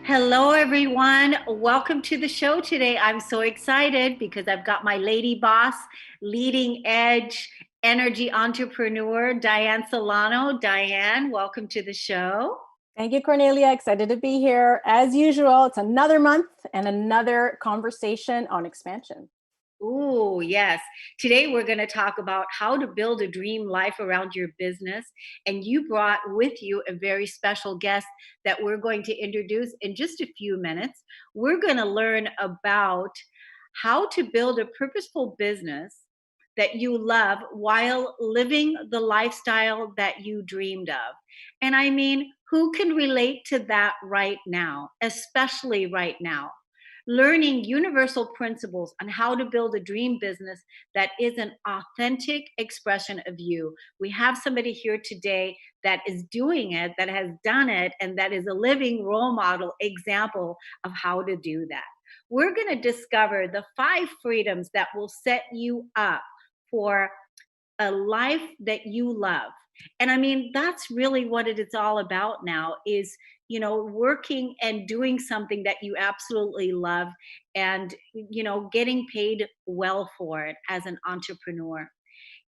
Hello, everyone. Welcome to the show today. I'm so excited because I've got my lady boss, leading edge energy entrepreneur, Dianne Solano. Dianne, welcome to the show. Thank you, Cornelia. Excited to be here. As usual, it's another month and another conversation on expansion. Ooh, yes. Today we're going to talk about how to build a dream life around your business. And you brought with you a very special guest that we're going to introduce in just a few minutes. We're going to learn about how to build a purposeful business that you love while living the lifestyle that you dreamed of. And I mean, who can relate to that right now, especially right now? Learning universal principles on how to build a dream business that is an authentic expression of you. We have somebody here today that is doing it, that has done it, and that is a living role model example of how to do that. We're going to discover the 5 freedoms that will set you up for a life that you love. And I mean, that's really what it's all about now is, working and doing something that you absolutely love and, getting paid well for it as an entrepreneur.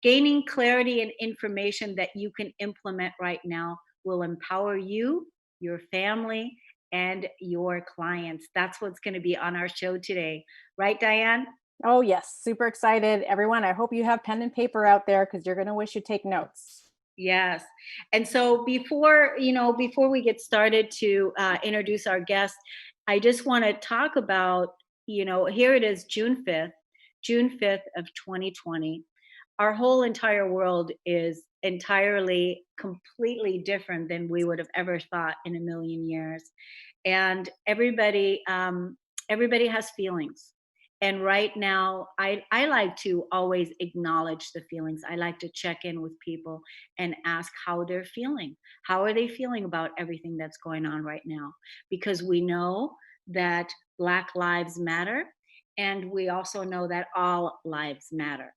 Gaining clarity and information that you can implement right now will empower you, your family, and your clients. That's what's going to be on our show today. Right, Dianne? Oh, yes. Super excited. Everyone, I hope you have pen and paper out there because you're going to wish you take notes. Yes. And so before we get started to introduce our guest, I just want to talk about, here it is June 5th of 2020. Our whole entire world is entirely, completely different than we would have ever thought in a million years. And everybody has feelings. And right now, I like to always acknowledge the feelings. I like to check in with people and ask how they're feeling. How are they feeling about everything that's going on right now? Because we know that Black lives matter. And we also know that all lives matter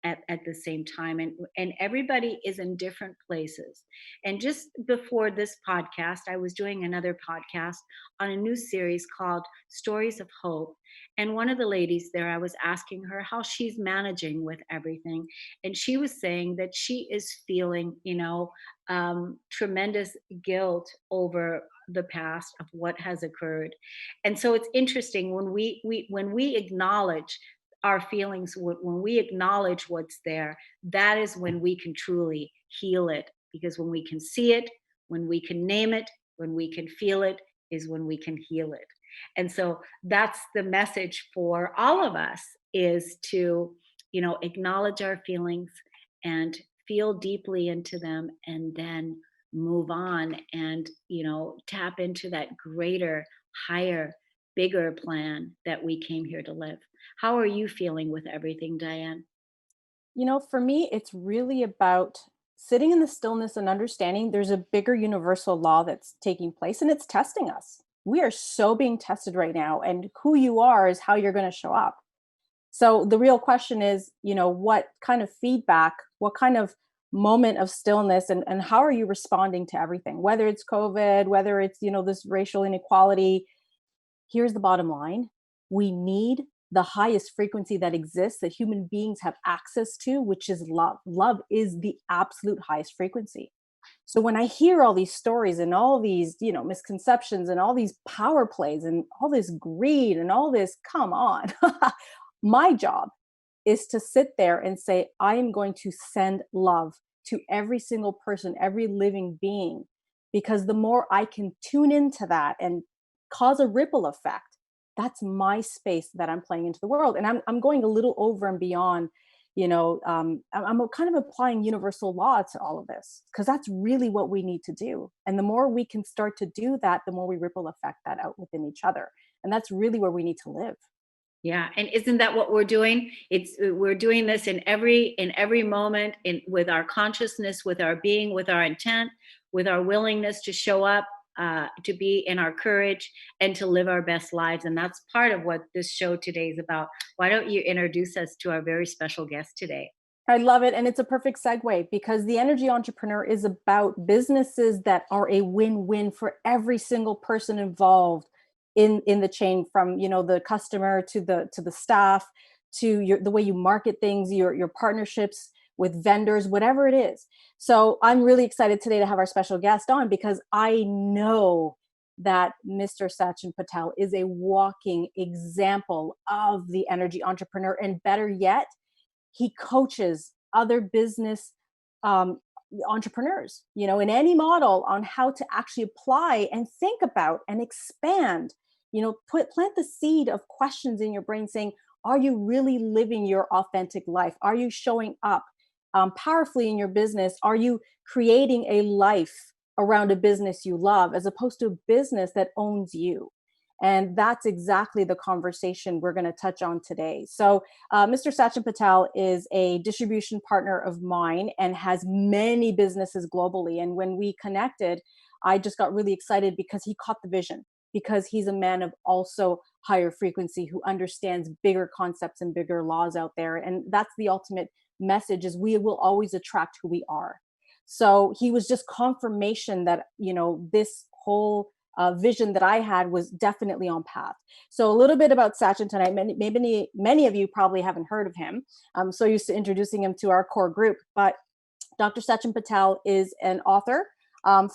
at the same time. And everybody is in different places. And just before this podcast, I was doing another podcast on a new series called Stories of Hope. And one of the ladies there, I was asking her how she's managing with everything. And she was saying that she is feeling, tremendous guilt over the past of what has occurred. And so it's interesting when we acknowledge our feelings, when we acknowledge what's there, that is when we can truly heal it. Because when we can see it, when we can name it, when we can feel it, is when we can heal it. And so that's the message for all of us, is to, acknowledge our feelings and feel deeply into them, and then move on and, tap into that greater, higher, bigger plan that we came here to live. How are you feeling with everything, Dianne? For me, it's really about sitting in the stillness and understanding there's a bigger universal law that's taking place and it's testing us. We are so being tested right now, and who you are is how you're going to show up. So the real question is, what kind of feedback, what kind of moment of stillness, and how are you responding to everything, whether it's COVID, whether it's, this racial inequality. Here's the bottom line. We need the highest frequency that exists that human beings have access to, which is love. Love is the absolute highest frequency. So when I hear all these stories and all these, misconceptions and all these power plays and all this greed and all this, come on. My job is to sit there and say, I am going to send love to every single person, every living being, because the more I can tune into that and cause a ripple effect, that's my space that I'm playing into the world. And I'm going a little over and beyond, I'm kind of applying universal law to all of this, because that's really what we need to do. And the more we can start to do that, the more we ripple effect that out within each other. And that's really where we need to live. Yeah, and isn't that what we're doing? We're doing this in every moment, in with our consciousness, with our being, with our intent, with our willingness to show up, to be in our courage, and to live our best lives. And that's part of what this show today is about. Why don't you introduce us to our very special guest today? I love it. And it's a perfect segue because the energy entrepreneur is about businesses that are a win-win for every single person involved in the chain, from, the customer to the staff, to the way you market things, your partnerships with vendors, whatever it is. So I'm really excited today to have our special guest on because I know that Mr. Sachin Patel is a walking example of the energy entrepreneur. And better yet, he coaches other business um, entrepreneurs, in any model, on how to actually apply and think about and expand, plant the seed of questions in your brain saying, are you really living your authentic life? Are you showing up powerfully in your business? Are you creating a life around a business you love as opposed to a business that owns you? And that's exactly the conversation we're going to touch on today. So, Mr. Sachin Patel is a distribution partner of mine and has many businesses globally. And when we connected, I just got really excited because he caught the vision, because he's a man of also higher frequency who understands bigger concepts and bigger laws out there. And that's the ultimate message, is we will always attract who we are. So he was just confirmation that, this whole vision that I had was definitely on path. So a little bit about Sachin tonight. Many of you probably haven't heard of him. I'm so used to introducing him to our core group, but Dr. Sachin Patel is an author,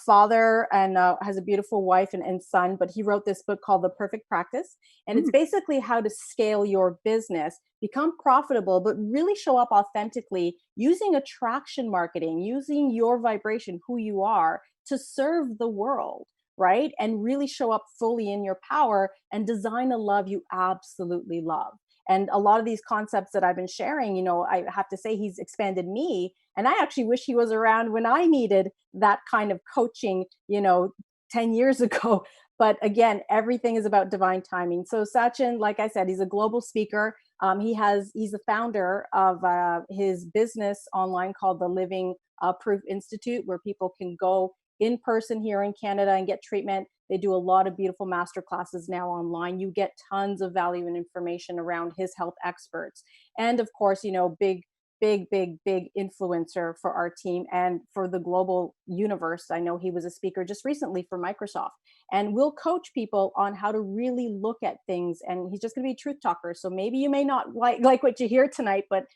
father, and has a beautiful wife and son. But he wrote this book called The Perfect Practice. And it's Mm. basically how to scale your business, become profitable, but really show up authentically using attraction marketing, using your vibration, who you are, to serve the world, right? And really show up fully in your power and design a love you absolutely love. And a lot of these concepts that I've been sharing, I have to say he's expanded me. And I actually wish he was around when I needed that kind of coaching, 10 years ago. But again, everything is about divine timing. So Sachin, like I said, he's a global speaker. He's the founder of his business online called the Living Proof Institute, where people can go in person here in Canada and get treatment. They do a lot of beautiful master classes now online. You get tons of value and information around his health experts. And of course, big influencer for our team and for the global universe. I know he was a speaker just recently for Microsoft, and will coach people on how to really look at things. And he's just going to be a truth talker. So maybe you may not like what you hear tonight, but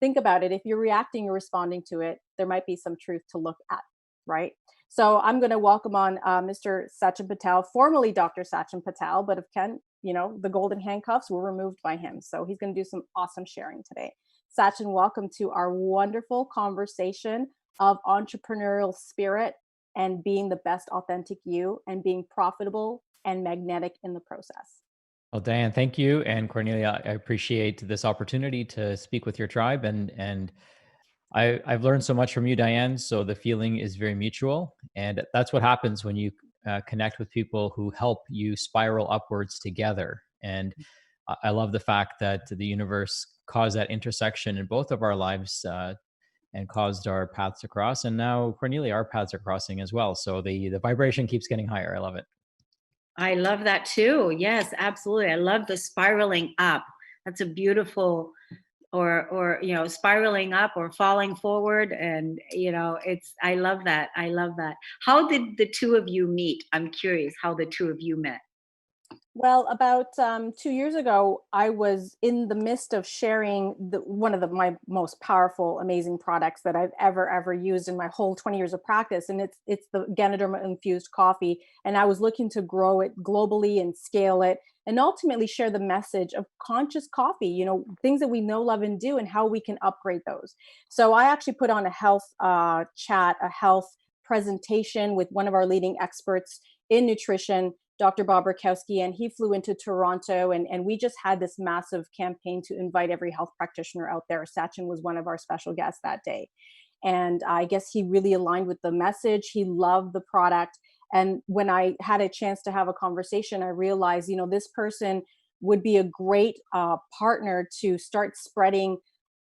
think about it. If you're reacting or responding to it, there might be some truth to look at, right? So I'm going to welcome on Mr. Sachin Patel, formerly Dr. Sachin Patel, but of Ken, the golden handcuffs were removed by him. So he's going to do some awesome sharing today. Sachin, welcome to our wonderful conversation of entrepreneurial spirit and being the best authentic you and being profitable and magnetic in the process. Well, Diane, thank you. And Cornelia, I appreciate this opportunity to speak with your tribe. And I've learned so much from you, Diane. So the feeling is very mutual. And that's what happens when you connect with people who help you spiral upwards together. And I love the fact that the universe caused that intersection in both of our lives and caused our paths to cross. And now, Cornelia, our paths are crossing as well. So the vibration keeps getting higher. I love it. I love that too. Yes, absolutely. I love the spiraling up. That's a beautiful, or spiraling up or falling forward, and it's, I love that. I love that. How did the two of you meet? I'm curious how the two of you met. Well, about 2 years ago, I was in the midst of sharing one of my most powerful, amazing products that I've ever used in my whole 20 years of practice, and it's the Ganoderma infused coffee. And I was looking to grow it globally and scale it, and ultimately share the message of conscious coffee. Things that we know, love, and do, and how we can upgrade those. So I actually put on a health chat, a health presentation with one of our leading experts in nutrition, Dr. Bob Rakowski, and he flew into Toronto, and we just had this massive campaign to invite every health practitioner out there. Sachin was one of our special guests that day. And I guess he really aligned with the message. He loved the product. And when I had a chance to have a conversation, I realized, this person would be a great partner to start spreading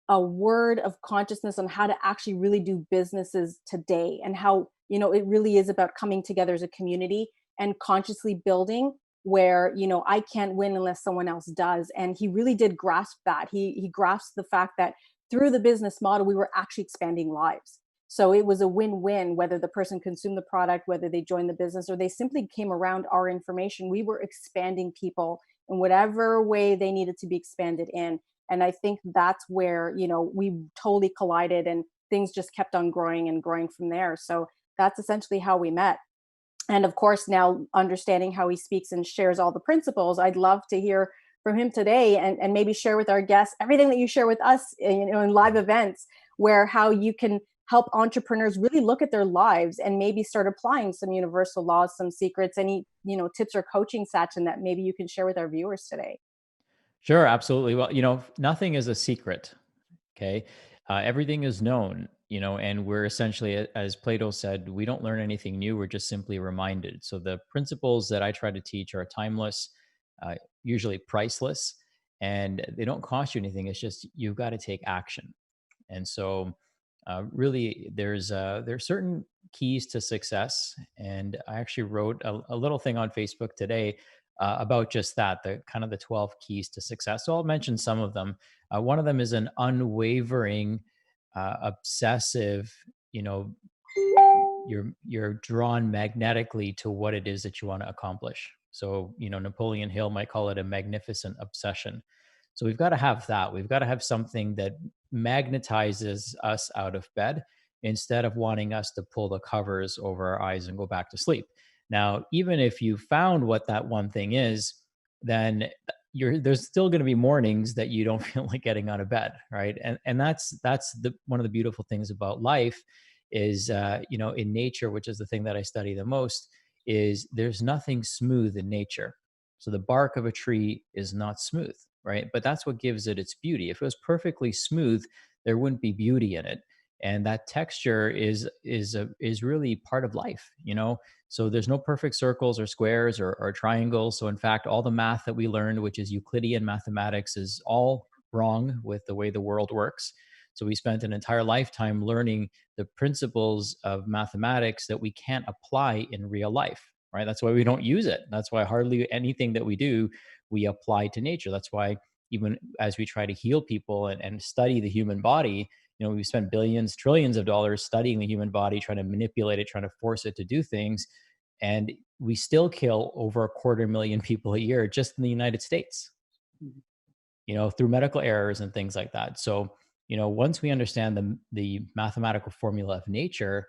a word of consciousness on how to actually really do businesses today, and how, it really is about coming together as a community and consciously building, where I can't win unless someone else does. And he really did grasp that. He grasped the fact that through the business model, we were actually expanding lives. So it was a win-win, whether the person consumed the product, whether they joined the business, or they simply came around our information. We were expanding people in whatever way they needed to be expanded in. And I think that's where, we totally collided, and things just kept on growing and growing from there. So that's essentially how we met. And of course, now understanding how he speaks and shares all the principles, I'd love to hear from him today, and maybe share with our guests everything that you share with us in live events, where how you can help entrepreneurs really look at their lives and maybe start applying some universal laws, some secrets, any tips or coaching, Sachin, that maybe you can share with our viewers today. Sure, absolutely. Well, nothing is a secret. Okay. Everything is known, and we're essentially, as Plato said, we don't learn anything new. We're just simply reminded. So the principles that I try to teach are timeless, usually priceless, and they don't cost you anything. It's just you've got to take action. And so, really, there's certain keys to success. And I actually wrote a little thing on Facebook today about just that, the kind of the 12 keys to success. So I'll mention some of them. One of them is an unwavering, obsessive, you know, you're drawn magnetically to what it is that you want to accomplish. So, Napoleon Hill might call it a magnificent obsession. So we've got to have that. We've got to have something that magnetizes us out of bed instead of wanting us to pull the covers over our eyes and go back to sleep. Now, even if you found what that one thing is, then there's still going to be mornings that you don't feel like getting out of bed, right? And that's the one of the beautiful things about life is in nature, which is the thing that I study the most, is there's nothing smooth in nature. So the bark of a tree is not smooth, right? But that's what gives it its beauty. If it was perfectly smooth, there wouldn't be beauty in it. And that texture is really part of life. So there's no perfect circles or squares or triangles. So in fact, all the math that we learned, which is Euclidean mathematics, is all wrong with the way the world works. So we spent an entire lifetime learning the principles of mathematics that we can't apply in real life, right? That's why we don't use it. That's why hardly anything that we do, we apply to nature. That's why even as we try to heal people and study the human body, we spend billions, trillions of dollars studying the human body, trying to manipulate it, trying to force it to do things. And we still kill over 250,000 people a year just in the United States, through medical errors and things like that. So, once we understand the mathematical formula of nature,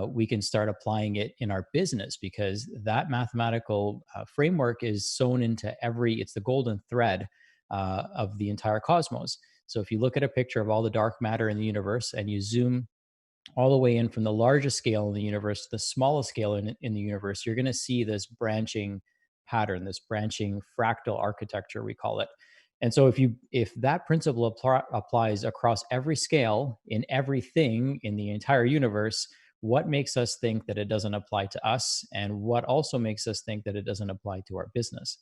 we can start applying it in our business, because that mathematical framework is sewn into it's the golden thread of the entire cosmos. So if you look at a picture of all the dark matter in the universe and you zoom all the way in from the largest scale in the universe to the smallest scale in the universe, you're going to see this branching pattern, this branching fractal architecture, we call it. And so if that principle applies across every scale in everything in the entire universe, what makes us think that it doesn't apply to us? And what also makes us think that it doesn't apply to our business?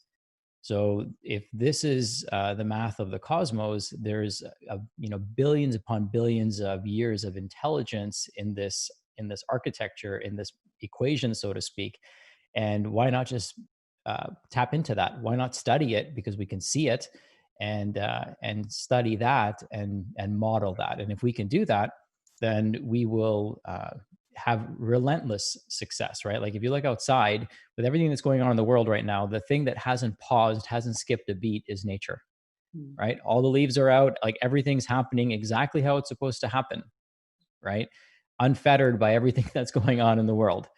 So if this is the math of the cosmos, there's billions upon billions of years of intelligence in this architecture, in this equation, so to speak. And why not just tap into that? Why not study it, because we can see it, and study that and model that. And if we can do that, then we will have relentless success, right? Like if you look outside with everything that's going on in the world right now, the thing that hasn't paused, hasn't skipped a beat is nature, right? All the leaves are out, like everything's happening exactly how it's supposed to happen, right? Unfettered by everything that's going on in the world.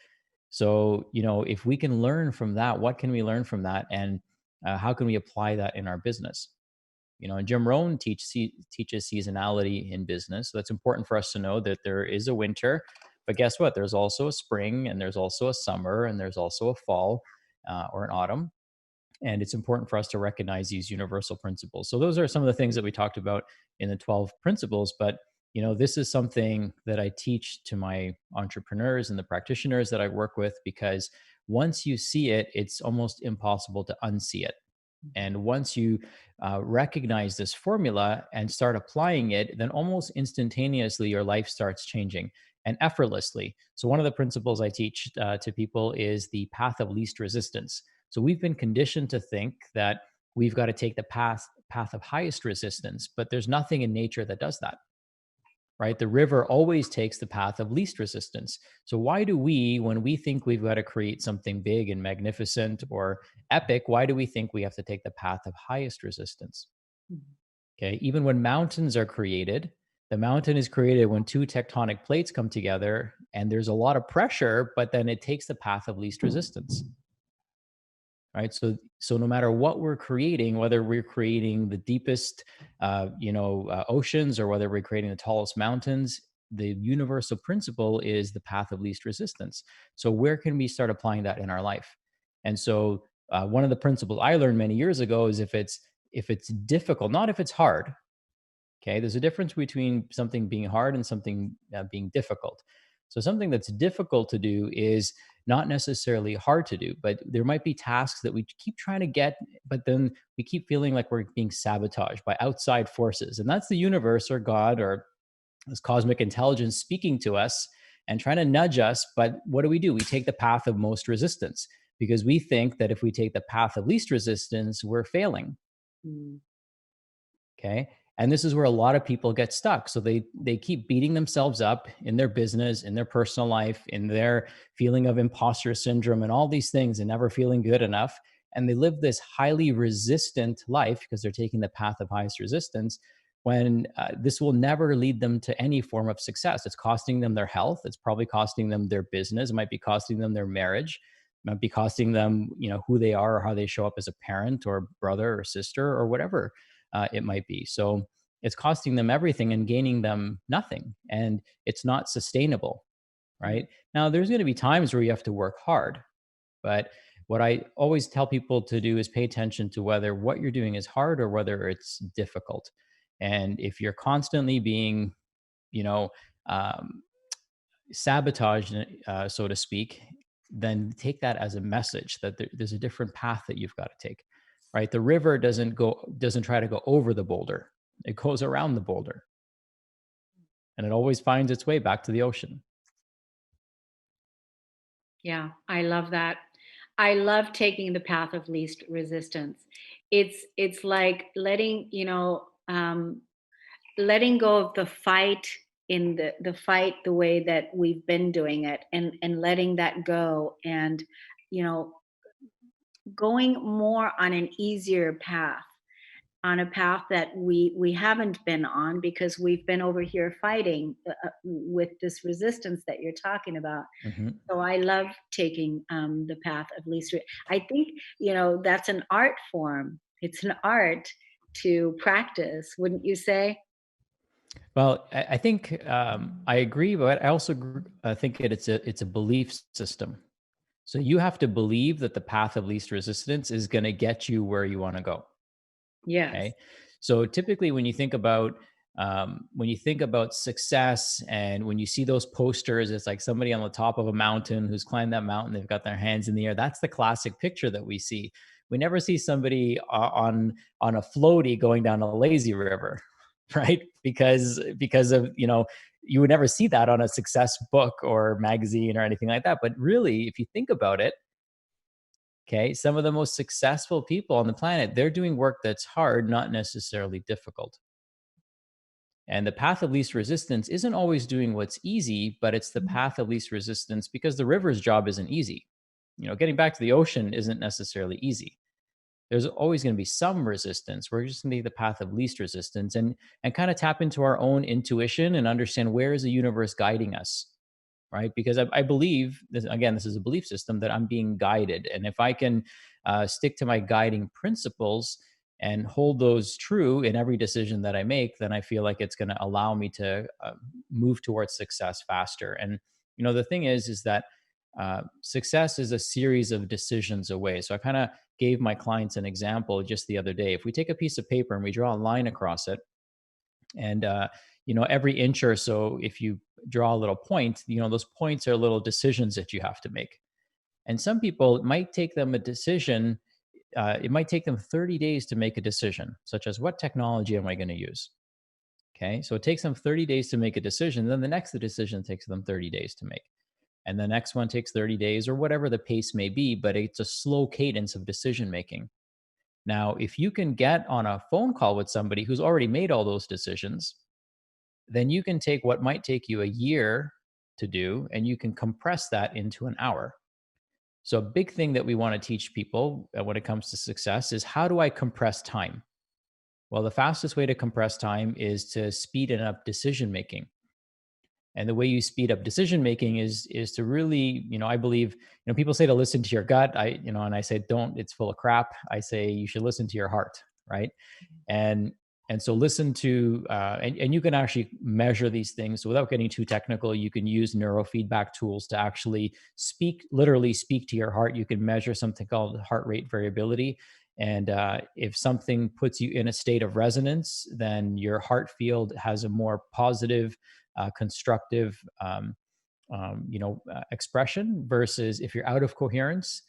So, if we can learn from that, what can we learn from that? And how can we apply that in our business? And Jim Rohn teaches seasonality in business. So that's important for us to know that there is a winter, but guess what? There's also a spring, and there's also a summer, and there's also a fall or an autumn. And it's important for us to recognize these universal principles. So those are some of the things that we talked about in the 12 principles. But, this is something that I teach to my entrepreneurs and the practitioners that I work with, because once you see it, it's almost impossible to unsee it. And once you recognize this formula and start applying it, then almost instantaneously your life starts changing, and effortlessly. So one of the principles I teach to people is the path of least resistance. So we've been conditioned to think that we've got to take the path of highest resistance, but there's nothing in nature that does that. right? The river always takes the path of least resistance. So why do we, when we think we've got to create something big and magnificent or epic, why do we think we have to take the path of highest resistance? Mhm. Okay. Even when mountains are created, the mountain is created when two tectonic plates come together and there's a lot of pressure, but then it takes the path of least resistance. Right. So no matter what we're creating, whether we're creating the deepest, oceans, or whether we're creating the tallest mountains, the universal principle is the path of least resistance. So where can we start applying that in our life? And so one of the principles I learned many years ago is if it's difficult, not if it's hard. Okay, there's a difference between something being hard and something being difficult. So something that's difficult to do is not necessarily hard to do, but there might be tasks that we keep trying to get, but then we keep feeling like we're being sabotaged by outside forces. And that's the universe or God or this cosmic intelligence speaking to us and trying to nudge us. But what do? We take the path of most resistance because we think that if we take the path of least resistance, we're failing. Mm. Okay. And this is where a lot of people get stuck. So they keep beating themselves up in their business, in their personal life, in their feeling of imposter syndrome and all these things and never feeling good enough. And they live this highly resistant life because they're taking the path of highest resistance when this will never lead them to any form of success. It's costing them their health. It's probably costing them their business. It might be costing them their marriage. It might be costing them, who they are or how they show up as a parent or brother or sister or whatever it might be. So it's costing them everything and gaining them nothing. And it's not sustainable, right? Now, there's going to be times where you have to work hard. But what I always tell people to do is pay attention to whether what you're doing is hard or whether it's difficult. And if you're constantly being, you know, um, sabotaged, so to speak, then take that as a message that there's a different path that you've got to take, right? The river doesn't try to go over the boulder; it goes around the boulder, and it always finds its way back to the ocean. Yeah, I love that. I love taking the path of least resistance. It's like letting go of the fight in the fight the way that we've been doing it, and letting that go, and you know going more on an easier path, on a path that we haven't been on because we've been over here fighting with this resistance that you're talking about. Mhm. So I love taking the path of I think that's an art form. It's an art to practice, wouldn't you say? Well, I think I agree, but I also think it's a belief system. So you have to believe that the path of least resistance is going to get you where you want to go. Yes. Okay. So typically when you think about success and when you see those posters, it's like somebody on the top of a mountain who's climbed that mountain, they've got their hands in the air. That's the classic picture that we see. We never see somebody on a floaty going down a lazy river, right? Because of, you would never see that on a success book or magazine or anything like that. But really, if you think about it, okay, some of the most successful people on the planet, they're doing work that's hard, not necessarily difficult. And the path of least resistance isn't always doing what's easy, but it's the path of least resistance because the river's job isn't easy. Getting back to the ocean isn't necessarily easy. There's always going to be some resistance. We're just going to take the path of least resistance and kind of tap into our own intuition and understand where is the universe guiding us, right? Because I believe this, again, this is a belief system that I'm being guided, and if I can stick to my guiding principles and hold those true in every decision that I make, then I feel like it's going to allow me to move towards success faster. And the thing is that success is a series of decisions away. So I kind of gave my clients an example just the other day. If we take a piece of paper and we draw a line across it, and every inch or so, if you draw a little point, those points are little decisions that you have to make. And some people, it might take them 30 days to make a decision, such as what technology am I going to use. Okay, so it takes them 30 days to make a decision, then the next decision takes them 30 days to make, and the next one takes 30 days, or whatever the pace may be, but it's a slow cadence of decision making. Now, if you can get on a phone call with somebody who's already made all those decisions, then you can take what might take you a year to do and you can compress that into an hour. So, a big thing that we want to teach people when it comes to success is, how do I compress time? Well, the fastest way to compress time is to speed up decision making. And the way you speed up decision making is to really, I believe, people say to listen to your gut. And I say, don't, it's full of crap. I say you should listen to your heart, right? And so listen to and you can actually measure these things. So without getting too technical, you can use neurofeedback tools to actually literally speak to your heart. You can measure something called heart rate variability. And if something puts you in a state of resonance, then your heart field has a more positive, constructive expression, versus if you're out of coherence,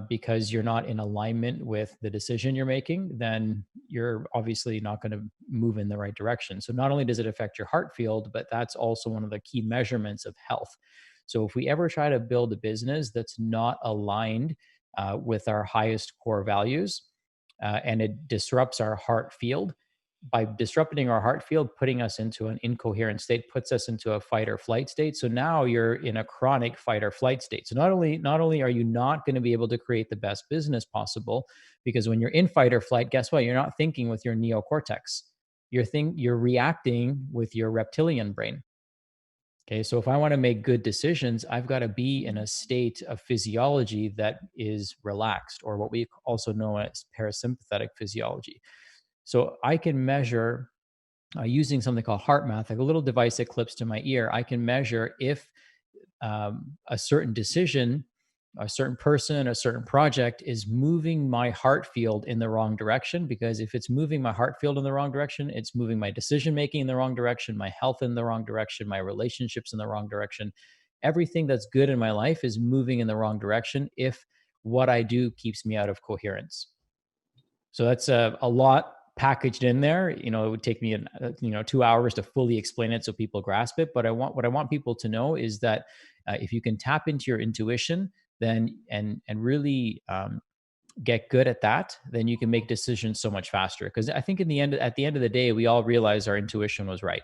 because you're not in alignment with the decision you're making, then you're obviously not going to move in the right direction. So not only does it affect your heart field, but that's also one of the key measurements of health. So if we ever try to build a business that's not aligned with our highest core values, and it disrupts our heart field, by disrupting our heart field, putting us into an incoherent state, puts us into a fight or flight state. So now you're in a chronic fight or flight state. So not only are you not going to be able to create the best business possible, because when you're in fight or flight, guess what? You're not thinking with your neocortex. You're reacting with your reptilian brain. Okay, so if I want to make good decisions, I've got to be in a state of physiology that is relaxed, or what we also know as parasympathetic physiology. So I can measure, using something called heart math, like a little device that clips to my ear. I can measure if a certain decision, a certain person, a certain project is moving my heart field in the wrong direction. Because if it's moving my heart field in the wrong direction, it's moving my decision making in the wrong direction, my health in the wrong direction, my relationships in the wrong direction. Everything that's good in my life is moving in the wrong direction if what I do keeps me out of coherence. So that's a lot packaged in there. It would take me 2 hours to fully explain it so people grasp it. But what I want people to know is that if you can tap into your intuition, then and really get good at that, then you can make decisions so much faster. Because I think at the end of the day, we all realize our intuition was right.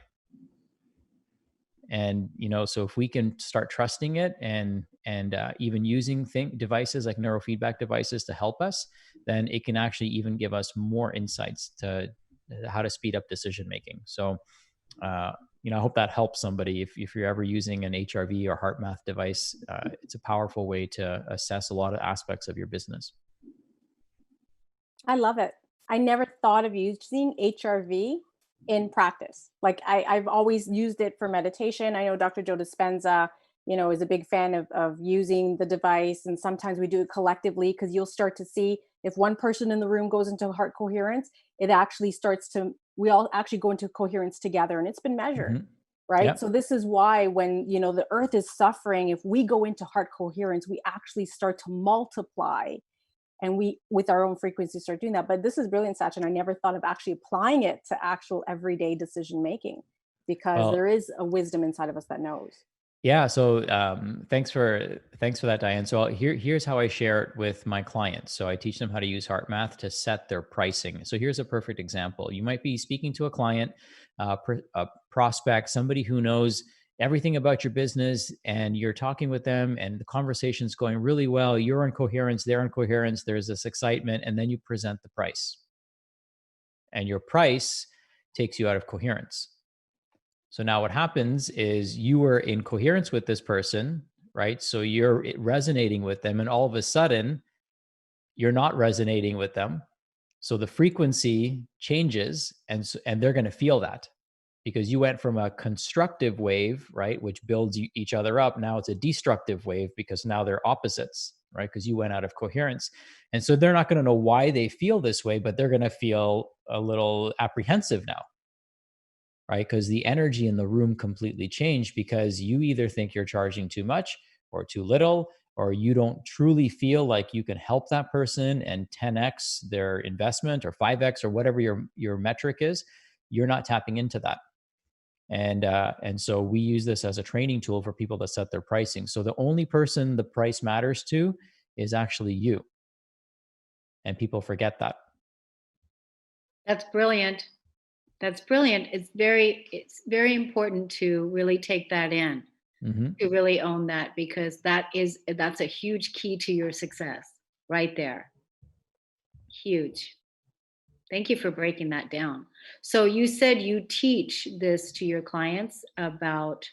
And so if we can start trusting it, and even using devices like neurofeedback devices to help us, then it can actually even give us more insights to how to speed up decision making. So I hope that helps somebody. If you're ever using an HRV or heart math device, it's a powerful way to assess a lot of aspects of your business. I love it. I never thought of using HRV in practice. Like I've always used it for meditation. I know Dr. Joe Dispenza, is a big fan of using the device. And sometimes we do it collectively, because you'll start to see if one person in the room goes into heart coherence, it actually we all actually go into coherence together, and it's been measured. Mm-hmm. Right. Yep. So this is why when, the earth is suffering, if we go into heart coherence, we actually start to multiply, and we with our own frequency start doing that. But this is brilliant, Sachin. I never thought of actually applying it to actual everyday decision making, because there Well, is a wisdom inside of us that knows. yeah. So thanks for that, Diane. So here's how I share it with my clients. So I teach them how to use heart math to set their pricing. So here's a perfect example. You might be speaking to a client, a prospect, somebody who knows everything about your business, and you're talking with them, and the conversation's going really well. You're in coherence, they're in coherence. There's this excitement, and then you present the price, and your price takes you out of coherence. So now what happens is you were in coherence with this person, right? So you're resonating with them, and all of a sudden you're not resonating with them. So the frequency changes, and they're going to feel that, because you went from a constructive wave, right, which builds each other up. Now it's a destructive wave, because now they're opposites, right? Because you went out of coherence. And so they're not going to know why they feel this way, but they're going to feel a little apprehensive now, right? Because the energy in the room completely changed, because you either think you're charging too much or too little, or you don't truly feel like you can help that person and 10x their investment, or 5x, or whatever your metric is. You're not tapping into that. And so we use this as a training tool for people to set their pricing. So the only person the price matters to is actually you. And people forget that. That's brilliant. That's brilliant. It's very important to really take that in, Hmm. to really own that, because that's a huge key to your success right there. Huge. Thank you for breaking that down. So you said you teach this to your clients about,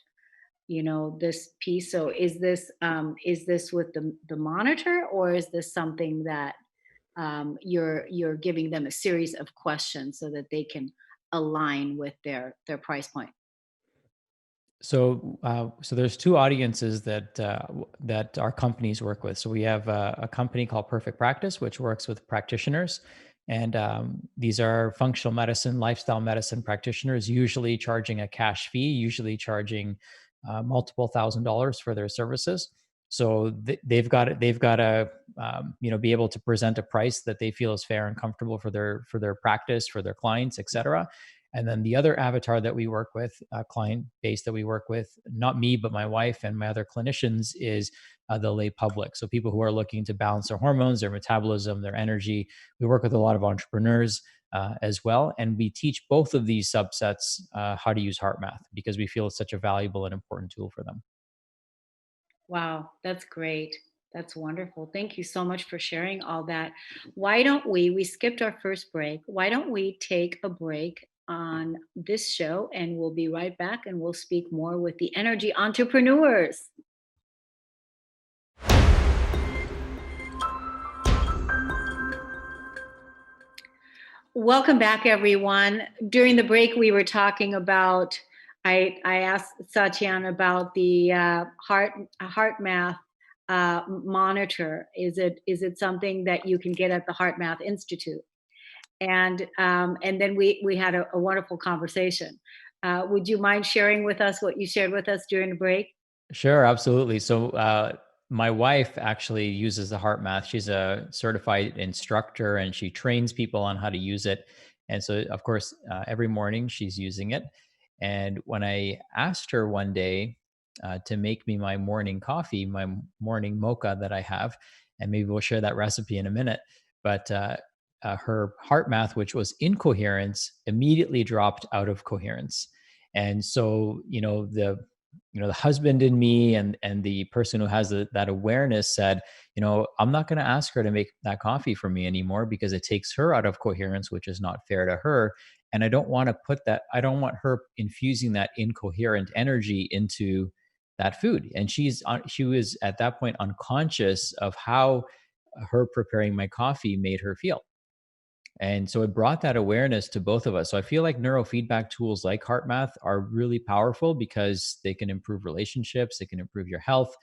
this piece. So is this with the monitor, or is this something that you're giving them a series of questions so that they can align with their price point? So there's two audiences that our companies work with. So we have a company called Perfect Practice, which works with practitioners, and these are functional medicine, lifestyle medicine practitioners, usually charging a cash fee, usually charging multiple $1,000s for their services. So they've got to be able to present a price that they feel is fair and comfortable for their practice, for their clients, etc. And then the other avatar that we work with, client base that we work with, not me, but my wife and my other clinicians, is the lay public. So people who are looking to balance their hormones, their metabolism, their energy. We work with a lot of entrepreneurs as well. And we teach both of these subsets how to use heart math because we feel it's such a valuable and important tool for them. Wow, that's great. That's wonderful. Thank you so much for sharing all that. Why don't we skipped our first break. Why don't we take a break on this show, and we'll be right back, and we'll speak more with the energy entrepreneurs. Welcome back, everyone. During the break, we were talking about. I asked Satyan about the heart math monitor. Is it something that you can get at the Heart Math Institute? And then we had a wonderful conversation. Would you mind sharing with us what you shared with us during the break? Sure, absolutely. So my wife actually uses the heart math. She's a certified instructor and she trains people on how to use it. And so, of course, every morning she's using it. And when I asked her one day to make me my morning coffee, my morning mocha that I have, and maybe we'll share that recipe in a minute, but her heart math, which was incoherence, immediately dropped out of coherence. And so, the husband in me and the person who has that awareness said, I'm not going to ask her to make that coffee for me anymore because it takes her out of coherence, which is not fair to her. And I don't want her infusing that incoherent energy into that food. And she was at that point unconscious of how her preparing my coffee made her feel. And so it brought that awareness to both of us. So I feel like neurofeedback tools like HeartMath are really powerful because they can improve relationships, they can improve your health,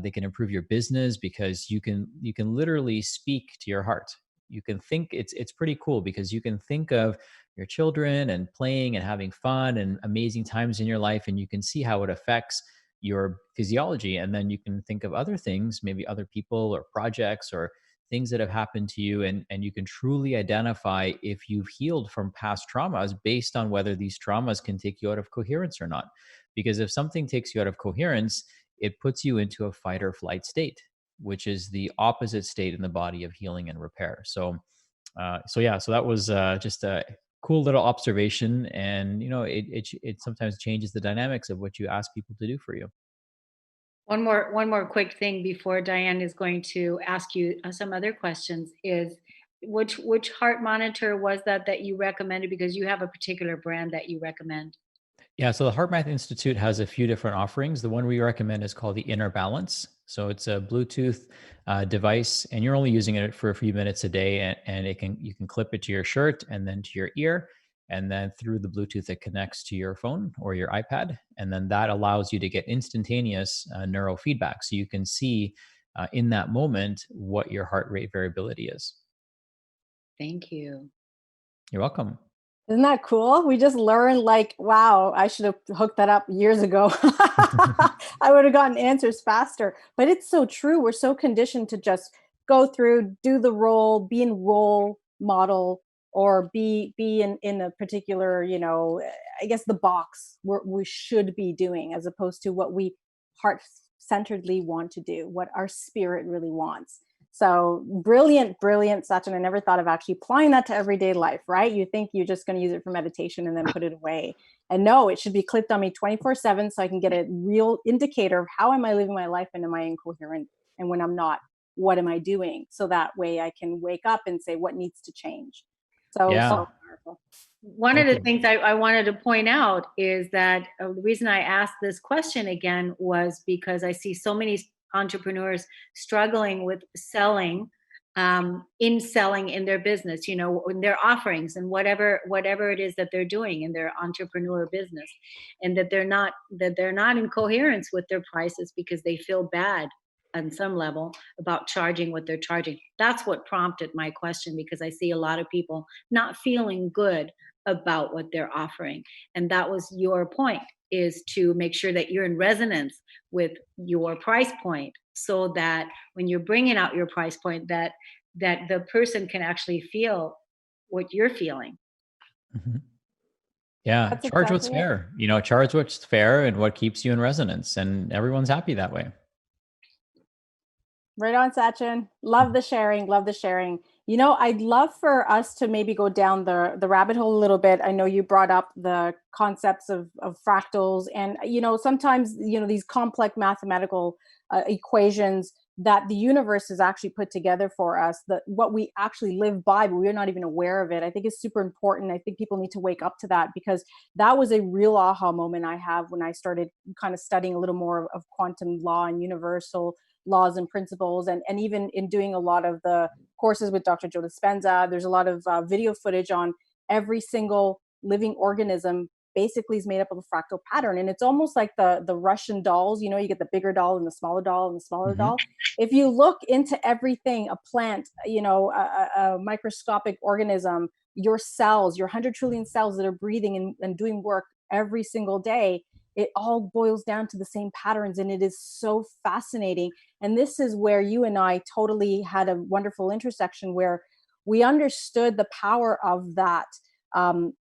they can improve your business because you can literally speak to your heart. You can think it's pretty cool because you can think of your children and playing and having fun and amazing times in your life, and you can see how it affects your physiology. And then you can think of other things, maybe other people or projects or things that have happened to you, and you can truly identify if you've healed from past traumas based on whether these traumas can take you out of coherence or not. Because if something takes you out of coherence, it puts you into a fight or flight state, which is the opposite state in the body of healing and repair. So that was just a cool little observation, and it sometimes changes the dynamics of what you ask people to do for you. One more quick thing before Diane is going to ask you some other questions is which heart monitor was that you recommended, because you have a particular brand that you recommend. Yeah, so the HeartMath Institute has a few different offerings. The one we recommend is called the Inner Balance. So it's a Bluetooth device, and you're only using it for a few minutes a day, and you can clip it to your shirt and then to your ear, and then through the Bluetooth it connects to your phone or your iPad, and then that allows you to get instantaneous neurofeedback, so you can see in that moment what your heart rate variability is. Thank you. You're welcome. Isn't that cool? We just learned, like, wow, I should have hooked that up years ago. I would have gotten answers faster. But it's so true. We're so conditioned to just go through, do the role, be in role model, or be in a particular, I guess the box where we should be doing, as opposed to what we heart centeredly want to do, what our spirit really wants. So brilliant, brilliant, Sachin. I never thought of actually applying that to everyday life, right? You think you're just going to use it for meditation and then put it away. And no, it should be clipped on me 24/7 so I can get a real indicator of how am I living my life and am I incoherent? And when I'm not, what am I doing? So that way I can wake up and say what needs to change. So, Yeah. so powerful. One of Thank the you. things I wanted to point out is that the reason I asked this question again was because I see so many entrepreneurs struggling with selling, selling in their business, you know, in their offerings and whatever it is that they're doing in their entrepreneur business, and that they're not in coherence with their prices because they feel bad on some level about charging what they're charging. That's what prompted my question, because I see a lot of people not feeling good about what they're offering. And that was your point, is to make sure that you're in resonance with your price point, so that when you're bringing out your price point, that the person can actually feel what you're feeling. Mhm. Yeah, That's charge what's exactly it. fair. Charge what's fair and what keeps you in resonance, and everyone's happy that way. Right on, Sachin. Love the sharing. Love the sharing. I'd love for us to maybe go down the rabbit hole a little bit. I know you brought up the concepts of fractals, and sometimes these complex mathematical equations that the universe has actually put together for us. That what we actually live by, but we're not even aware of it. I think it's super important. I think people need to wake up to that, because that was a real aha moment I have when I started kind of studying a little more of quantum law and universal laws and principles, and even in doing a lot of the courses with Dr. Joe Dispenza, there's a lot of video footage on every single living organism basically is made up of a fractal pattern. And it's almost like the Russian dolls, you get the bigger doll and the smaller doll and the smaller Mhm. doll. If you look into everything, a plant, a microscopic organism, your cells, your 100 trillion cells that are breathing and doing work every single day, it all boils down to the same patterns. And it is so fascinating. And this is where you and I totally had a wonderful intersection, where we understood the power of that,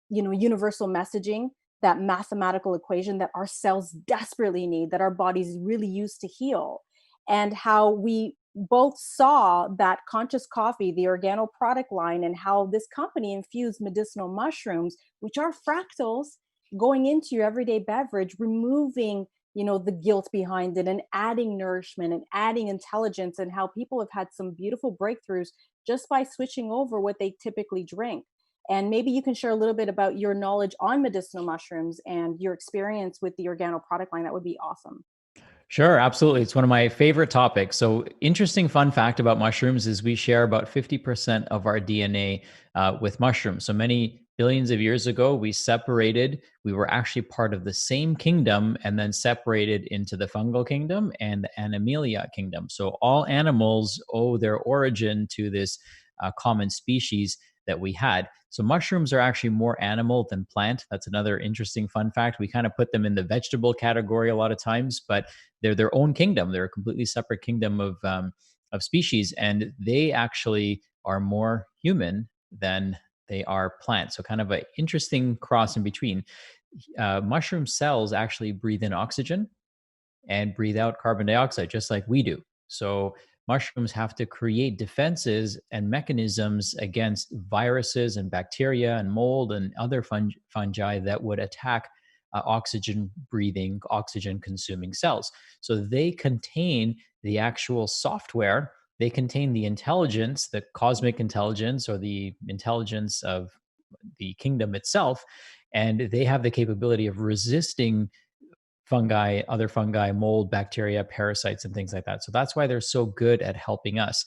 universal messaging, that mathematical equation that our cells desperately need, that our bodies really use to heal. And how we both saw that Conscious Coffee, the organo product line, and how this company infused medicinal mushrooms, which are fractals, going into your everyday beverage, removing the guilt behind it and adding nourishment and adding intelligence, and how people have had some beautiful breakthroughs just by switching over what they typically drink. And maybe you can share a little bit about your knowledge on medicinal mushrooms and your experience with the organo product line. That would be awesome. Sure, absolutely. It's one of my favorite topics. So, interesting fun fact about mushrooms is we share about 50% of our DNA with mushrooms. So, many billions of years ago, we separated. We were actually part of the same kingdom and then separated into the fungal kingdom and the animalia kingdom. So, all animals owe their origin to this common species that we had. So mushrooms are actually more animal than plant. That's another interesting fun fact. We kind of put them in the vegetable category a lot of times, but they're their own kingdom. They're a completely separate kingdom of species, and they actually are more human than they are plant. So kind of an interesting cross in between. Mushroom cells actually breathe in oxygen and breathe out carbon dioxide, just like we do. So mushrooms have to create defenses and mechanisms against viruses and bacteria and mold and other fungi that would attack oxygen breathing, oxygen consuming cells. So they contain the actual software, they contain the intelligence, the cosmic intelligence or the intelligence of the kingdom itself. And they have the capability of resisting fungi, other fungi, mold, bacteria, parasites, and things like that. So that's why they're so good at helping us.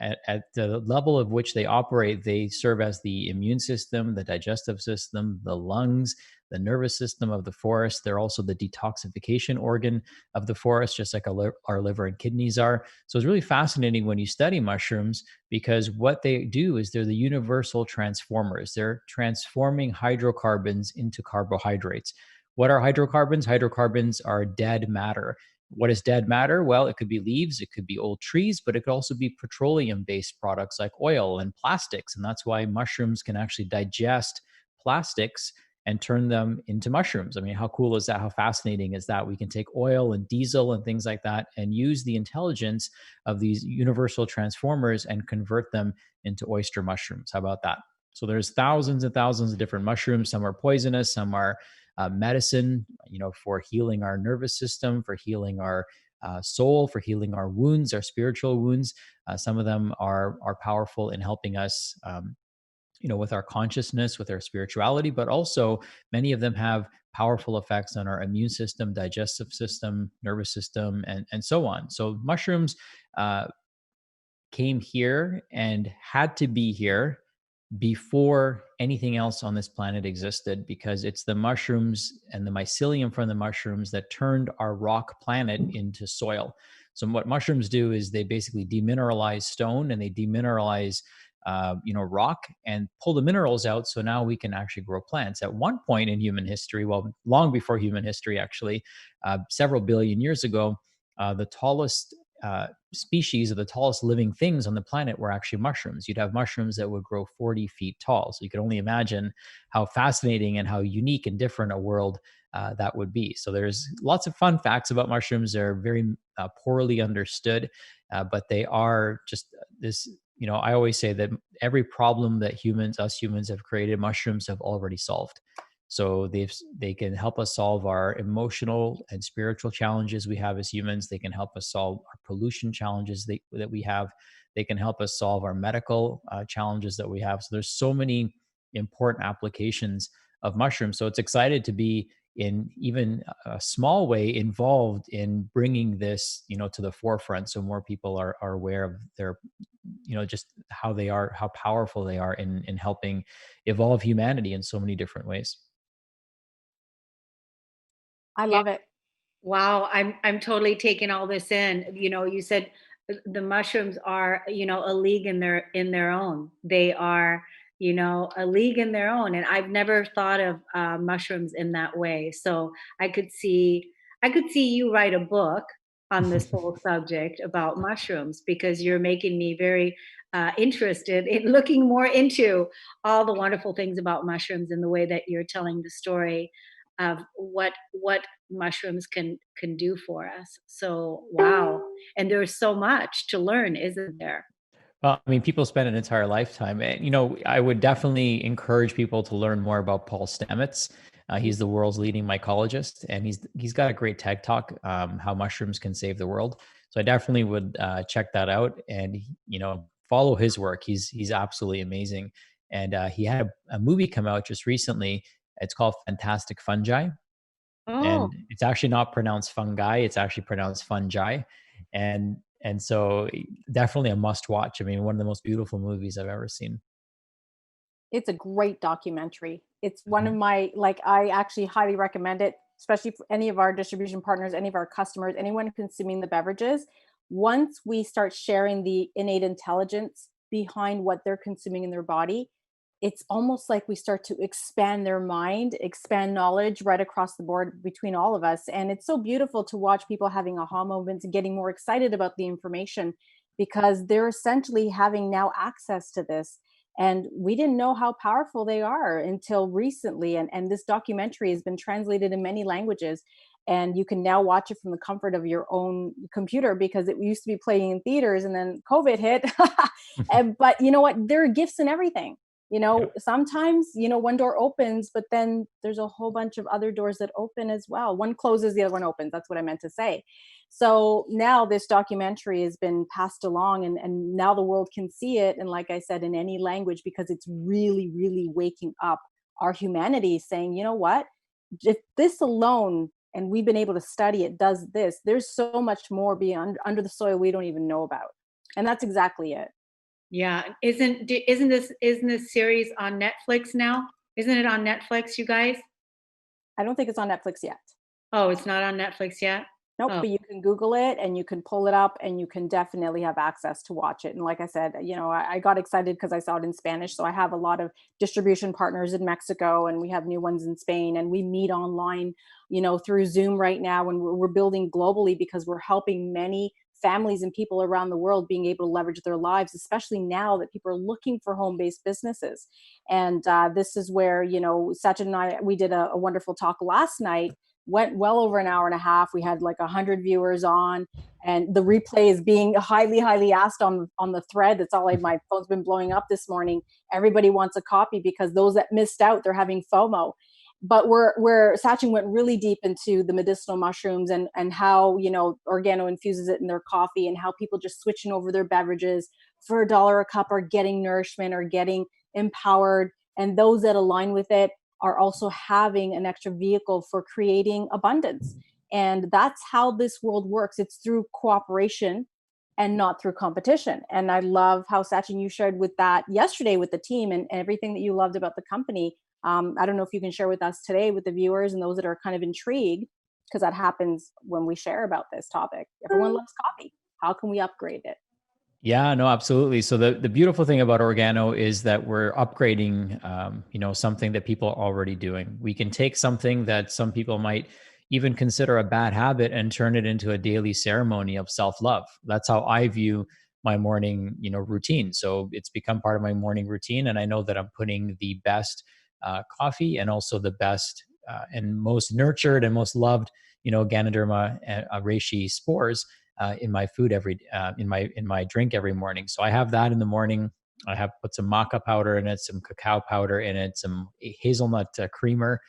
At the level of which they operate, they serve as the immune system, the digestive system, the lungs, the nervous system of the forest. They're also the detoxification organ of the forest, just like our liver and kidneys are. So it's really fascinating when you study mushrooms, because what they do is they're the universal transformers. They're transforming hydrocarbons into carbohydrates. What are hydrocarbons? Hydrocarbons are dead matter. What is dead matter? Well, it could be leaves, it could be old trees, but it could also be petroleum based products like oil and plastics. And that's why mushrooms can actually digest plastics and turn them into mushrooms. I mean, how cool is that? How fascinating is that? We can take oil and diesel and things like that and use the intelligence of these universal transformers and convert them into oyster mushrooms. How about that? So there's thousands and thousands of different mushrooms. Some are poisonous, some are medicine, for healing our nervous system, for healing our soul, for healing our wounds, our spiritual wounds. Some of them are powerful in helping us, with our consciousness, with our spirituality, but also many of them have powerful effects on our immune system, digestive system, nervous system, and so on. So mushrooms uh, came here and had to be here before anything else on this planet existed, because it's the mushrooms and the mycelium from the mushrooms that turned our rock planet into soil. So what mushrooms do is they basically demineralize stone and they demineralize rock and pull the minerals out. So now we can actually grow plants. At one point in human history, well, long before human history, actually, several billion years ago, the tallest species of the tallest living things on the planet were actually mushrooms. You'd have mushrooms that would grow 40 feet tall. So you could only imagine how fascinating and how unique and different a world that would be. So there's lots of fun facts about mushrooms. They're very poorly understood, but they are just this. I always say that every problem that us humans have created, mushrooms have already solved. So they can help us solve our emotional and spiritual challenges we have as humans. They can help us solve our pollution challenges that we have. They can help us solve our medical challenges that we have. So there's so many important applications of mushrooms. So it's excited to be in even a small way involved in bringing this, to the forefront, so more people are aware of their, just how powerful they are in helping evolve humanity in so many different ways. I Yeah. love it. Wow, I'm totally taking all this in. You said the mushrooms are, a league in their own. They are, a league in their own. And I've never thought of mushrooms in that way. So I could see I could see you write a book on this whole subject about mushrooms, because you're making me very interested in looking more into all the wonderful things about mushrooms and the way that you're telling the story of what mushrooms can do for us. So wow. And there's so much to learn, isn't there? Well, I mean, people spend an entire lifetime. And, I would definitely encourage people to learn more about Paul Stamets. He's the world's leading mycologist, and he's got a great TED talk, how mushrooms can save the world. So I definitely would check that out and follow his work. He's absolutely amazing. And he had a movie come out just recently. It's called Fantastic Fungi, Oh, and it's actually not pronounced fungi, it's actually pronounced fungi. And so definitely a must watch. I mean, one of the most beautiful movies I've ever seen. It's a great documentary. It's one of Mhm. my, like, I actually highly recommend it, especially for any of our distribution partners, any of our customers, anyone consuming the beverages. Once we start sharing the innate intelligence behind what they're consuming in their body, it's almost like we start to expand their mind, expand knowledge right across the board between all of us. And it's so beautiful to watch people having aha moments and getting more excited about the information, because they're essentially having now access to this. And we didn't know how powerful they are until recently. And this documentary has been translated in many languages. And you can now watch it from the comfort of your own computer, because it used to be playing in theaters and then COVID hit. But you know what? There are gifts in everything. Yep. Sometimes, one door opens, but then there's a whole bunch of other doors that open as well. One closes, the other one opens. That's what I meant to say. So now this documentary has been passed along, and now the world can see it. And like I said, in any language, because it's really, really waking up our humanity, saying, you know what? If this alone, and we've been able to study it, does this, there's so much more beyond under the soil we don't even know about. And that's exactly it. yeah. Isn't this series on Netflix now? Isn't it on Netflix, you guys? I don't think it's on Netflix yet. Oh, it's not on Netflix yet? Nope, Oh, but you can Google it and you can pull it up and you can definitely have access to watch it. And like I said, I got excited because I saw it in Spanish. So I have a lot of distribution partners in Mexico, and we have new ones in Spain, and we meet online, through Zoom right now. And we're building globally because we're helping many families and people around the world being able to leverage their lives, especially now that people are looking for home-based businesses. And this is where, Sachin and I, we did a wonderful talk last night, went well over an hour and a half. We had like 100 viewers on, and the replay is being highly, highly asked on the thread. That's all my phone's been blowing up this morning. Everybody wants a copy because those that missed out, they're having FOMO. But where Sachin went really deep into the medicinal mushrooms and how, Organo infuses it in their coffee, and how people just switching over their beverages for $1 a cup are getting nourishment or getting empowered. And those that align with it are also having an extra vehicle for creating abundance. And that's how this world works. It's through cooperation and not through competition. And I love how, Sachin, you shared with that yesterday with the team, and everything that you loved about the company. I don't know if you can share with us today with the viewers and those that are kind of intrigued, because that happens when we share about this topic. Everyone loves coffee. How can we upgrade it? Yeah, no, absolutely. So the beautiful thing about Organo is that we're upgrading, something that people are already doing. We can take something that some people might even consider a bad habit and turn it into a daily ceremony of self-love. That's how I view my morning, routine. So it's become part of my morning routine, and I know that I'm putting the best coffee and also the best and most nurtured and most loved, Ganoderma reishi spores in my food in my drink every morning. So I have that in the morning. I have put some maca powder in it, some cacao powder in it, some hazelnut creamer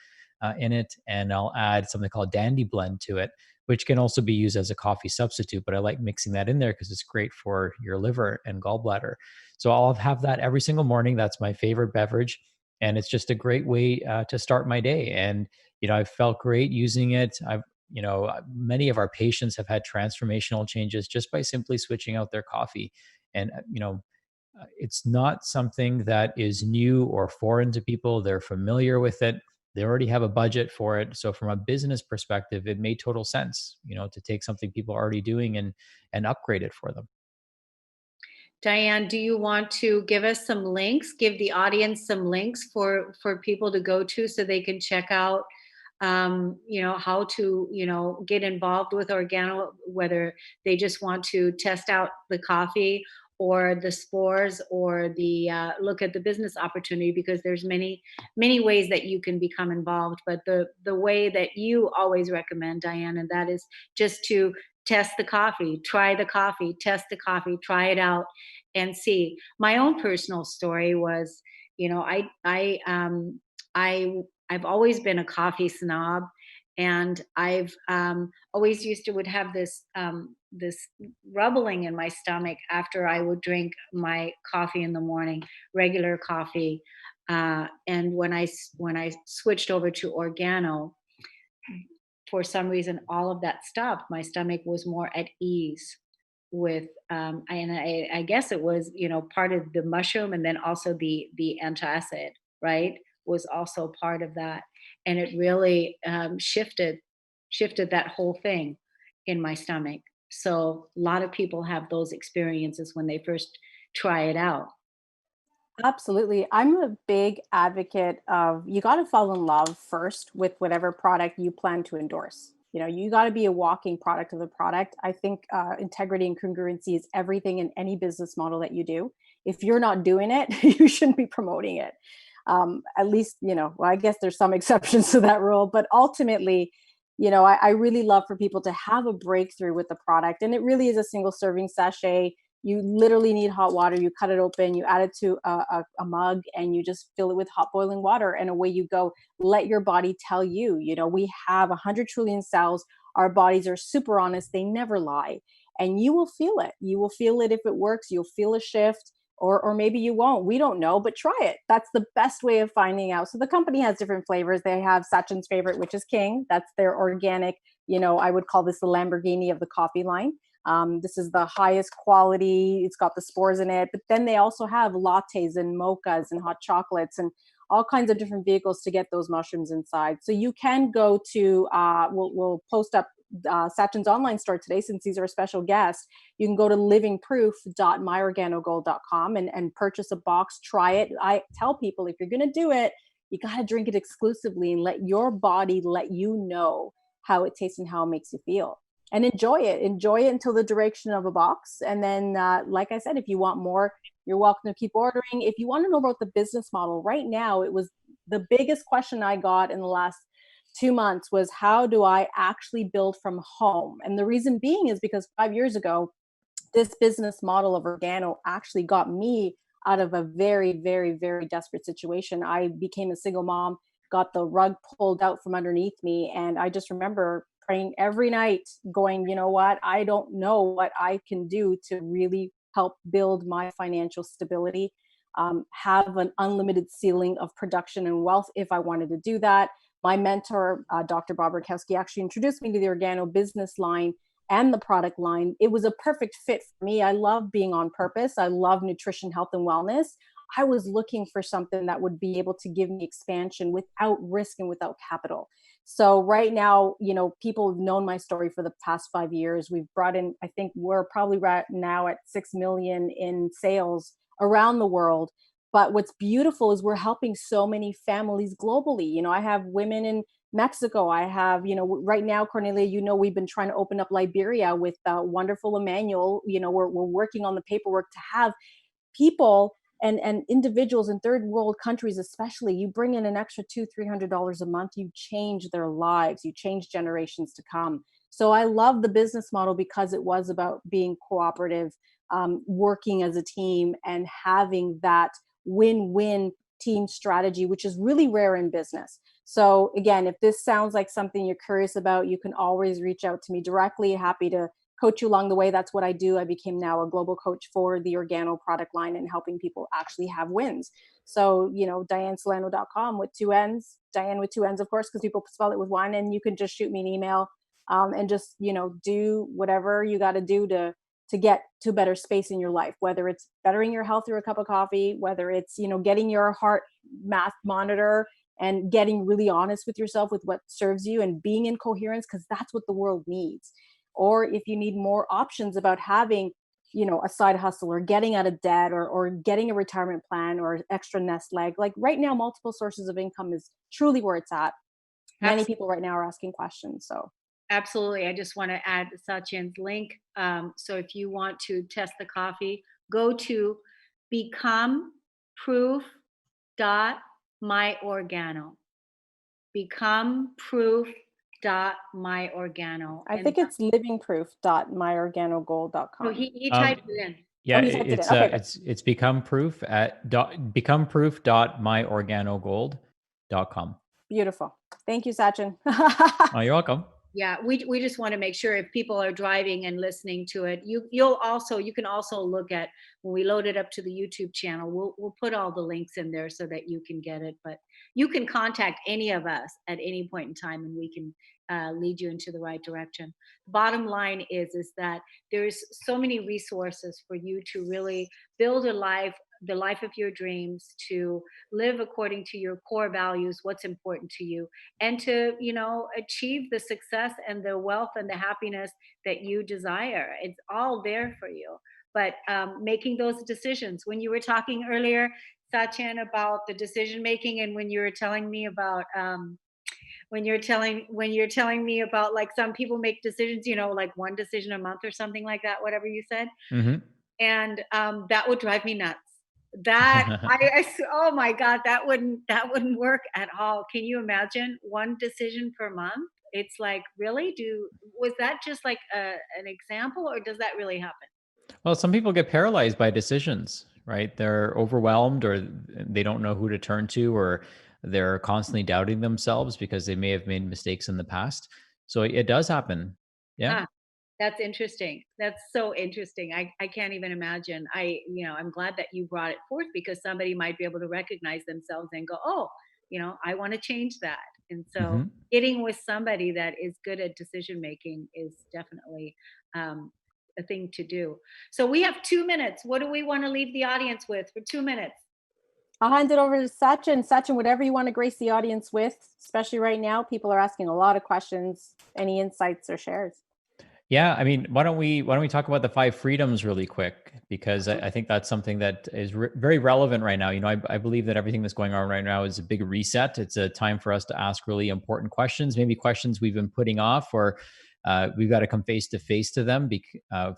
in it, and I'll add something called Dandy Blend to it, which can also be used as a coffee substitute. But I like mixing that in there because it's great for your liver and gallbladder. So I'll have that every single morning. That's my favorite beverage, and it's just a great way to start my day. And I felt great using it. Many of our patients have had transformational changes just by simply switching out their coffee. And, it's not something that is new or foreign to people. They're familiar with it. They already have a budget for it. So from a business perspective, it made total sense, to take something people are already doing and upgrade it for them. Dianne, do you want to give us some links, give the audience some links for people to go to so they can check out, how to, get involved with Organo, whether they just want to test out the coffee or the spores or the look at the business opportunity, because there's many ways that you can become involved. But the way that you always recommend, Dianne, and that is just to test the coffee, try the coffee, test the coffee, try it out and see. My own personal story was, I've always been a coffee snob, and I've always would have this rumbling in my stomach after I would drink my coffee in the morning, regular coffee. And when I switched over to Organo, for some reason, all of that stopped. My stomach was more at ease with, and I guess it was, part of the mushroom, and then also the antacid, right, was also part of that. And it really shifted that whole thing in my stomach. So a lot of people have those experiences when they first try it out. Absolutely. I'm a big advocate of, you got to fall in love first with whatever product you plan to endorse. You got to be a walking product of the product. I think integrity and congruency is everything in any business model that you do. If you're not doing it, you shouldn't be promoting it. At least, well, I guess there's some exceptions to that rule, but ultimately, I really love for people to have a breakthrough with the product. And it really is a single serving sachet. You literally need hot water. You cut it open, you add it to a mug, and you just fill it with hot boiling water, and away you go. Let your body tell you. We have 100 trillion cells. Our bodies are super honest. They never lie. And you will feel it. You will feel it if it works. You'll feel a shift, or maybe you won't. We don't know, but try it. That's the best way of finding out. So the company has different flavors. They have Sachin's favorite, which is King. That's their organic, I would call this the Lamborghini of the coffee line. This is the highest quality. It's got the spores in it. But then they also have lattes and mochas and hot chocolates and all kinds of different vehicles to get those mushrooms inside. So you can go to, we'll post up Sachin's online store today, since these are a special guest. You can go to livingproof.myorganogold.com and purchase a box, try it. I tell people, if you're going to do it, you got to drink it exclusively and let your body let you know how it tastes and how it makes you feel. and enjoy it until the duration of a box. And then, like I said, if you want more, you're welcome to keep ordering. If you want to know about the business model right now, it was the biggest question I got in the last 2 months was, how do I actually build from home? And the reason being is because 5 years ago, this business model of Organo actually got me out of a very, very, very desperate situation. I became a single mom, got the rug pulled out from underneath me. And I just remember praying every night, going, you know what? I don't know what I can do to really help build my financial stability, have an unlimited ceiling of production and wealth if I wanted to do that. My mentor, Dr. Bob Rakowski, actually introduced me to the Organo business line and the product line. It was a perfect fit for me. I love being on purpose. I love nutrition, health, and wellness. I was looking for something that would be able to give me expansion without risk and without capital. So right now, people have known my story for the past 5 years. We've brought in, I think we're probably right now at 6 million in sales around the world. But what's beautiful is we're helping so many families globally. I have women in Mexico. I have, right now, Cornelia, we've been trying to open up Liberia with wonderful Emmanuel. We're working on the paperwork to have people and individuals in third world countries, especially. You bring in an extra $200-300 a month, you change their lives, you change generations to come. So I love the business model because it was about being cooperative, working as a team, and having that win-win team strategy, which is really rare in business. So again, if this sounds like something you're curious about, you can always reach out to me directly. Happy to coach you along the way. That's what I do. I became now a global coach for the Organo product line and helping people actually have wins. So, DianneSolano.com with 2 N's, Dianne with 2 N's, of course, because people spell it with one. And you can just shoot me an email, and just, do whatever you got to do to get to a better space in your life, whether it's bettering your health through a cup of coffee, whether it's, getting your heart math monitor and getting really honest with yourself with what serves you and being in coherence, because that's what the world needs. Or if you need more options about having, a side hustle or getting out of debt, or getting a retirement plan or extra nest egg, like right now, multiple sources of income is truly where it's at. Many people right now are asking questions. So Absolutely. I just want to add Sachin's link. So if you want to test the coffee, go to becomeproof.myorgano. Becomeproof.myorgano. I think it's livingproof.myorganogold.com. So he typed it in. Yeah, Oh, he typed it in. Okay, good. it's become proof at becomeproof.myorganogold.com. Beautiful. Thank you, Sachin. Oh, you're welcome. Yeah, we just want to make sure if people are driving and listening to it, you can also look at, when we load it up to the YouTube channel, we'll put all the links in there so that you can get it. But you can contact any of us at any point in time, and we can lead you into the right direction. Bottom line is that there's so many resources for you to really build the life of your dreams, to live according to your core values, what's important to you, and to achieve the success and the wealth and the happiness that you desire. It's all there for you. But making those decisions, when you were talking earlier, Sachin, about the decision making, and when you were telling me about when you're telling me about, like, some people make decisions, like one decision a month or something like that, whatever you said. Mm-hmm. And that would drive me nuts. Oh my God, that wouldn't work at all. Can you imagine one decision per month? It's like, really? Was that just like an example, or does that really happen? Well, some people get paralyzed by decisions, right? They're overwhelmed, or they don't know who to turn to, or they're constantly doubting themselves because they may have made mistakes in the past. So it does happen. Yeah. Ah, that's interesting. That's so interesting. I can't even imagine. I'm glad that you brought it forth, because somebody might be able to recognize themselves and go, oh, I want to change that. And so Hmm. getting with somebody that is good at decision making is definitely a thing to do. So we have 2 minutes. What do we want to leave the audience with for 2 minutes? I'll hand it over to Sachin. Sachin, whatever you want to grace the audience with, especially right now, people are asking a lot of questions. Any insights or shares? Yeah, I mean, why don't we talk about the 5 freedoms really quick? Because I think that's something that is very relevant right now. I believe that everything that's going on right now is a big reset. It's a time for us to ask really important questions, maybe questions we've been putting off, or We've got to come face to face to them,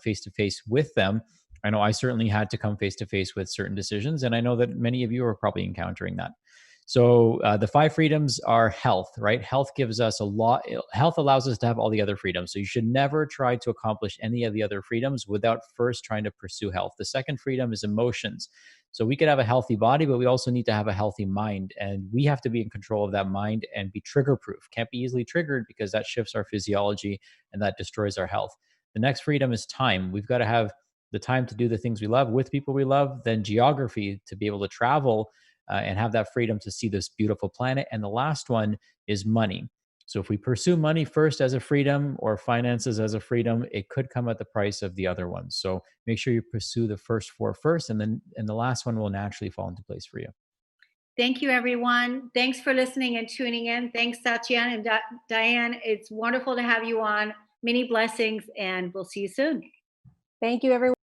face to face with them. I know I certainly had to come face to face with certain decisions, and I know that many of you are probably encountering that. So the 5 freedoms are health, right? Health gives us a lot. Health allows us to have all the other freedoms. So you should never try to accomplish any of the other freedoms without first trying to pursue health. The second freedom is emotions. So we could have a healthy body, but we also need to have a healthy mind. And we have to be in control of that mind and be trigger proof. Can't be easily triggered because that shifts our physiology and that destroys our health. The next freedom is time. We've got to have the time to do the things we love with people we love, then geography to be able to travel and have that freedom to see this beautiful planet. And the last one is money. So if we pursue money first as a freedom or finances as a freedom, it could come at the price of the other ones. So make sure you pursue the first 4 first, and the last one will naturally fall into place for you. Thank you, everyone. Thanks for listening and tuning in. Thanks, Sachin and Dianne. It's wonderful to have you on. Many blessings, and we'll see you soon. Thank you, everyone.